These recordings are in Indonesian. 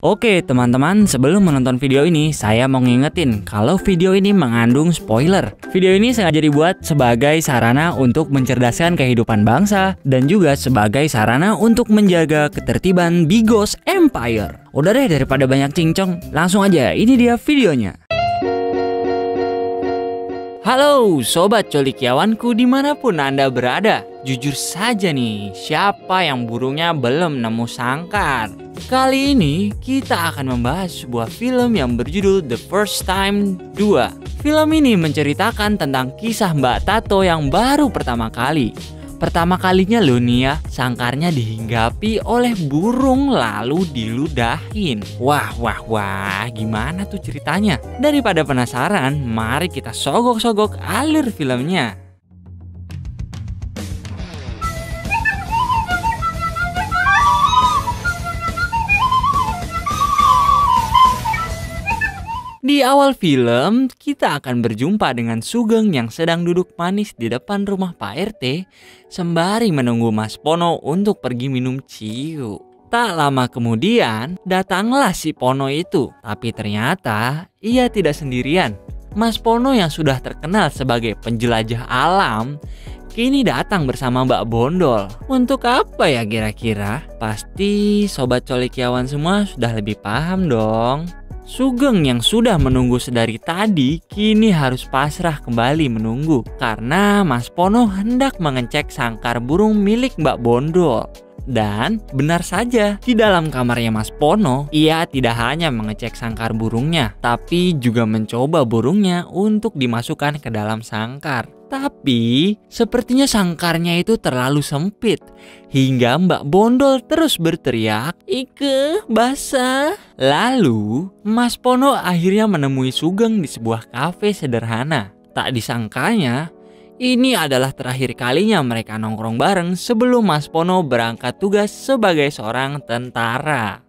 Oke teman-teman, sebelum menonton video ini, saya mau ngingetin kalau video ini mengandung spoiler. Video ini sengaja dibuat sebagai sarana untuk mencerdaskan kehidupan bangsa dan juga sebagai sarana untuk menjaga ketertiban Bigos Empire. Udah deh, daripada banyak cincong, langsung aja ini dia videonya. Halo sobat colikiawanku dimanapun Anda berada. Jujur saja nih, siapa yang burungnya belum nemu sangkar? Kali ini kita akan membahas sebuah film yang berjudul The First Time 2. Film ini menceritakan tentang kisah Mbak Tato yang baru pertama kalinya loh nih ya, sangkarnya dihinggapi oleh burung lalu diludahin. Wah, gimana tuh ceritanya? Daripada penasaran, mari kita sogok-sogok alur filmnya. Di awal film, kita akan berjumpa dengan Sugeng yang sedang duduk manis di depan rumah Pak RT sembari menunggu Mas Pono untuk pergi minum ciu. Tak lama kemudian, datanglah si Pono itu. Tapi ternyata, ia tidak sendirian. Mas Pono yang sudah terkenal sebagai penjelajah alam, kini datang bersama Mbak Bondol. Untuk apa ya kira-kira? Pasti sobat colikiawan semua sudah lebih paham dong. Sugeng yang sudah menunggu sedari tadi kini harus pasrah kembali menunggu karena Mas Pono hendak mengecek sangkar burung milik Mbak Bondol. Dan benar saja, di dalam kamarnya Mas Pono, ia tidak hanya mengecek sangkar burungnya, tapi juga mencoba burungnya untuk dimasukkan ke dalam sangkar. Tapi, sepertinya sangkarnya itu terlalu sempit, hingga Mbak Bondol terus berteriak, "Ike, basah!" Lalu, Mas Pono akhirnya menemui Sugeng di sebuah kafe sederhana. Tak disangkanya, ini adalah terakhir kalinya mereka nongkrong bareng sebelum Mas Pono berangkat tugas sebagai seorang tentara.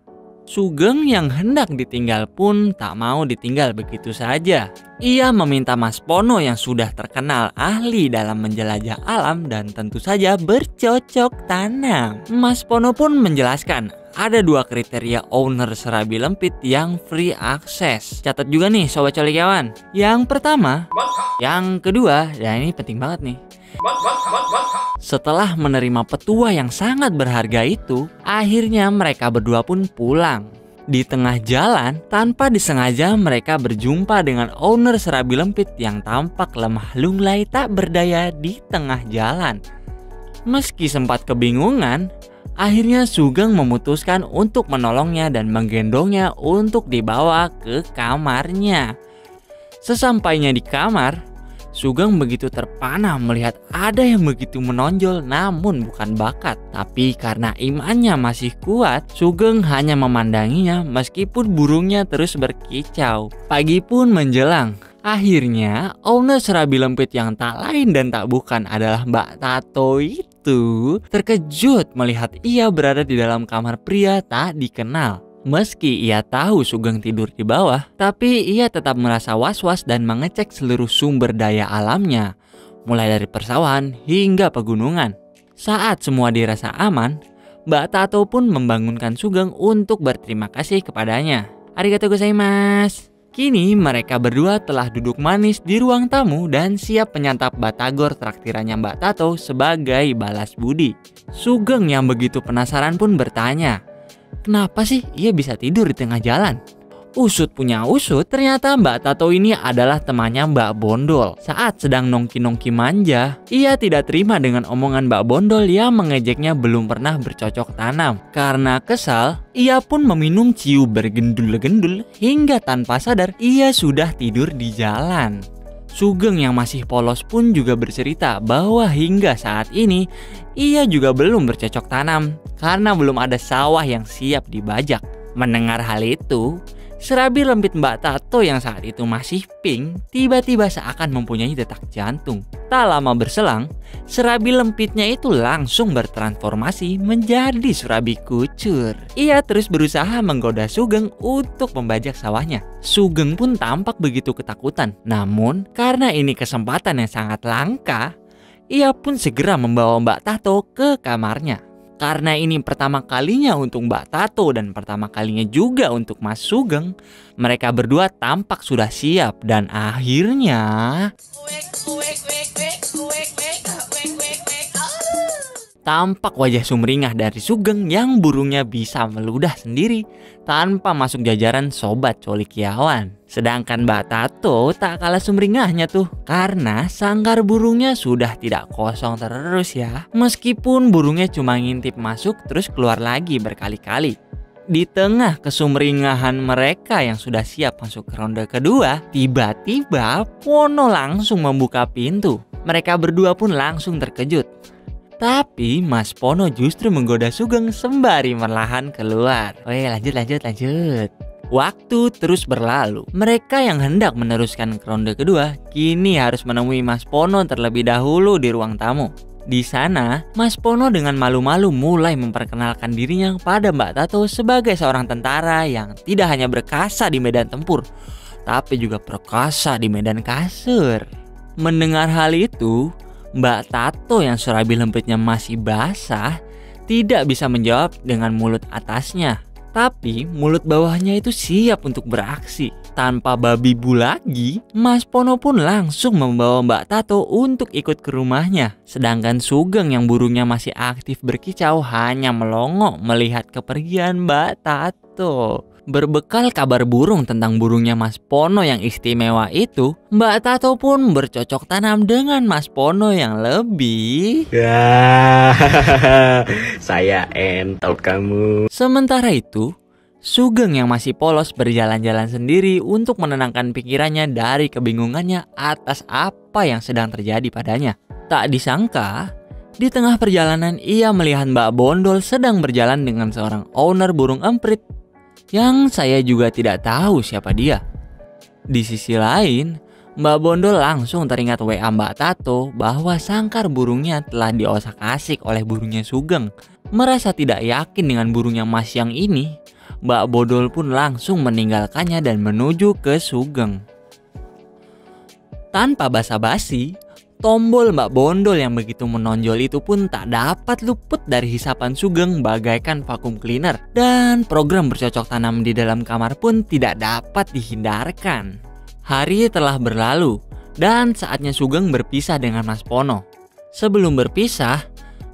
Sugeng yang hendak ditinggal pun tak mau ditinggal begitu saja. Ia meminta Mas Pono yang sudah terkenal ahli dalam menjelajah alam dan tentu saja bercocok tanam. Mas Pono pun menjelaskan ada 2 kriteria owner serabi lempit yang free access. Catat juga nih sobat colikiawan. Yang pertama, yang kedua, dan ini penting banget nih. Setelah menerima petua yang sangat berharga itu, akhirnya mereka berdua pun pulang. Di tengah jalan, tanpa disengaja mereka berjumpa dengan owner serabi lempit yang tampak lemah lunglai tak berdaya di tengah jalan. Meski sempat kebingungan, akhirnya Sugeng memutuskan untuk menolongnya dan menggendongnya untuk dibawa ke kamarnya. Sesampainya di kamar, Sugeng begitu terpana melihat ada yang begitu menonjol namun bukan bakat. Tapi karena imannya masih kuat, Sugeng hanya memandanginya meskipun burungnya terus berkicau. Pagi pun menjelang. Akhirnya, owner serabi lempit yang tak lain dan tak bukan adalah Mbak Tato itu terkejut melihat ia berada di dalam kamar pria tak dikenal. Meski ia tahu Sugeng tidur di bawah, tapi ia tetap merasa was-was dan mengecek seluruh sumber daya alamnya, mulai dari persawahan hingga pegunungan. Saat semua dirasa aman, Mbak Tato pun membangunkan Sugeng untuk berterima kasih kepadanya. Arigatou gozaimasu. Kini mereka berdua telah duduk manis di ruang tamu dan siap menyantap batagor traktirannya Mbak Tato sebagai balas budi. Sugeng yang begitu penasaran pun bertanya, kenapa sih ia bisa tidur di tengah jalan? Usut punya usut, ternyata Mbak Tato ini adalah temannya Mbak Bondol. Saat sedang nongki-nongki manja, ia tidak terima dengan omongan Mbak Bondol yang mengejeknya belum pernah bercocok tanam. Karena kesal, ia pun meminum ciu bergendul-gendul hingga tanpa sadar ia sudah tidur di jalan. Sugeng yang masih polos pun juga bercerita bahwa hingga saat ini ia juga belum bercocok tanam karena belum ada sawah yang siap dibajak. Mendengar hal itu, serabi lempit Mbak Tato yang saat itu masih pink tiba-tiba seakan mempunyai detak jantung. Tak lama berselang, serabi lempitnya itu langsung bertransformasi menjadi serabi kucur. Ia terus berusaha menggoda Sugeng untuk membajak sawahnya. Sugeng pun tampak begitu ketakutan. Namun, karena ini kesempatan yang sangat langka, ia pun segera membawa Mbak Tato ke kamarnya. Karena ini pertama kalinya untuk Mbak Tato dan pertama kalinya juga untuk Mas Sugeng, mereka berdua tampak sudah siap dan akhirnya tampak wajah sumringah dari Sugeng yang burungnya bisa meludah sendiri tanpa masuk jajaran sobat colikiawan. Sedangkan Mbak Tato tak kalah sumringahnya tuh, karena sangkar burungnya sudah tidak kosong terus ya. Meskipun burungnya cuma ngintip masuk terus keluar lagi berkali-kali. Di tengah kesumringahan mereka yang sudah siap masuk ke ronde kedua, tiba-tiba Pono langsung membuka pintu. Mereka berdua pun langsung terkejut. Tapi Mas Pono justru menggoda Sugeng sembari perlahan keluar. Weh, lanjut. Waktu terus berlalu. Mereka yang hendak meneruskan ke ronde kedua kini harus menemui Mas Pono terlebih dahulu di ruang tamu. Di sana, Mas Pono dengan malu-malu mulai memperkenalkan dirinya pada Mbak Tato sebagai seorang tentara yang tidak hanya berkasa di medan tempur, tapi juga perkasa di medan kasur. Mendengar hal itu, Mbak Tato yang serabi lempitnya masih basah tidak bisa menjawab dengan mulut atasnya. Tapi mulut bawahnya itu siap untuk beraksi. Tanpa babi bu lagi, Mas Pono pun langsung membawa Mbak Tato untuk ikut ke rumahnya. Sedangkan Sugeng yang burungnya masih aktif berkicau hanya melongo melihat kepergian Mbak Tato. Berbekal kabar burung tentang burungnya Mas Pono yang istimewa itu, Mbak Tato pun bercocok tanam dengan Mas Pono yang lebih... Saya entot kamu. Sementara itu, Sugeng yang masih polos berjalan-jalan sendiri untuk menenangkan pikirannya dari kebingungannya atas apa yang sedang terjadi padanya. Tak disangka, di tengah perjalanan ia melihat Mbak Bondol sedang berjalan dengan seorang owner burung emprit yang saya juga tidak tahu siapa dia. Di sisi lain, Mbak Bondol langsung teringat WA Mbak Tato bahwa sangkar burungnya telah diosak-asik oleh burungnya Sugeng. Merasa tidak yakin dengan burungnya Mas yang ini, Mbak Bondol pun langsung meninggalkannya dan menuju ke Sugeng. Tanpa basa-basi, tombol Mbak Bondol yang begitu menonjol itu pun tak dapat luput dari hisapan Sugeng bagaikan vakum cleaner. Dan program bercocok tanam di dalam kamar pun tidak dapat dihindarkan. Hari telah berlalu dan saatnya Sugeng berpisah dengan Mas Pono. Sebelum berpisah,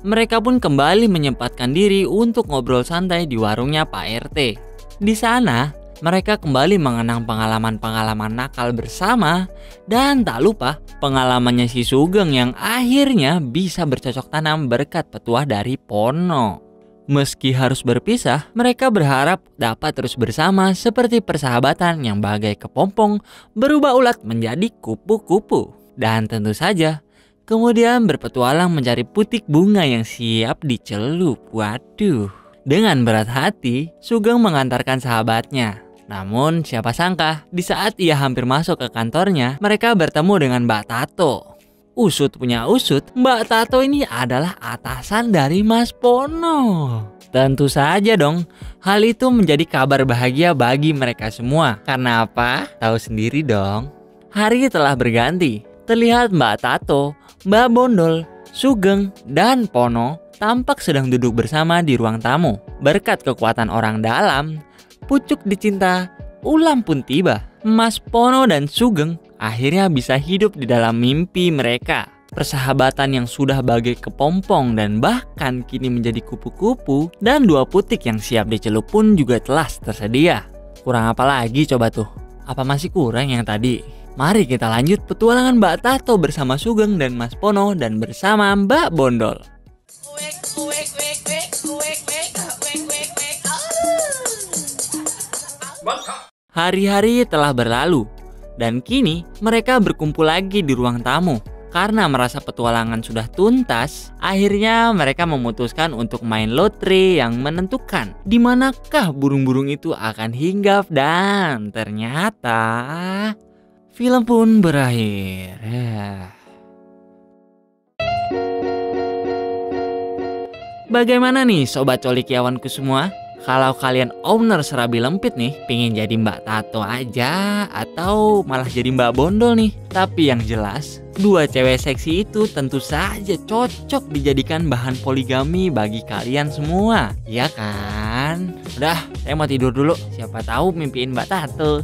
mereka pun kembali menyempatkan diri untuk ngobrol santai di warungnya Pak RT. Di sana, mereka kembali mengenang pengalaman-pengalaman nakal bersama dan tak lupa pengalamannya si Sugeng yang akhirnya bisa bercocok tanam berkat petuah dari Pono. Meski harus berpisah, mereka berharap dapat terus bersama seperti persahabatan yang bagai kepompong berubah ulat menjadi kupu-kupu. Dan tentu saja, kemudian berpetualang mencari putik bunga yang siap dicelup. Waduh. Dengan berat hati, Sugeng mengantarkan sahabatnya. Namun siapa sangka, di saat ia hampir masuk ke kantornya, mereka bertemu dengan Mbak Tato. Usut punya usut, Mbak Tato ini adalah atasan dari Mas Pono. Tentu saja dong, hal itu menjadi kabar bahagia bagi mereka semua. Karena apa? Tahu sendiri dong. Hari telah berganti. Terlihat Mbak Tato, Mbak Bondol, Sugeng, dan Pono tampak sedang duduk bersama di ruang tamu. Berkat kekuatan orang dalam, pucuk dicinta, ulam pun tiba. Mas Pono dan Sugeng akhirnya bisa hidup di dalam mimpi mereka. Persahabatan yang sudah bagai kepompong dan bahkan kini menjadi kupu-kupu dan dua putik yang siap dicelup pun juga telah tersedia. Kurang apa lagi coba tuh? Apa masih kurang yang tadi? Mari kita lanjut petualangan Mbak Tato bersama Sugeng dan Mas Pono dan bersama Mbak Bondol. Hari-hari telah berlalu dan kini mereka berkumpul lagi di ruang tamu. Karena merasa petualangan sudah tuntas, akhirnya mereka memutuskan untuk main lotre yang menentukan di manakah burung-burung itu akan hinggap, dan ternyata film pun berakhir. Bagaimana nih sobat colikiawanku semua? Kalau kalian owner Serabi Lempit nih, pingin jadi Mbak Tato aja atau malah jadi Mbak Bondol nih. Tapi yang jelas, dua cewek seksi itu tentu saja cocok dijadikan bahan poligami bagi kalian semua. Iya kan? Udah, saya mau tidur dulu. Siapa tahu mimpiin Mbak Tato.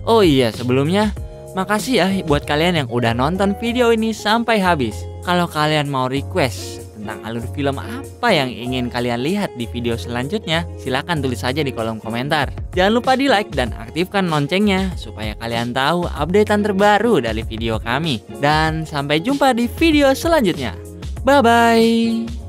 Oh iya, sebelumnya makasih ya buat kalian yang udah nonton video ini sampai habis. Kalau kalian mau request tentang alur film apa yang ingin kalian lihat di video selanjutnya, silahkan tulis saja di kolom komentar. Jangan lupa di like dan aktifkan loncengnya supaya kalian tahu updatean terbaru dari video kami. Dan sampai jumpa di video selanjutnya. Bye bye.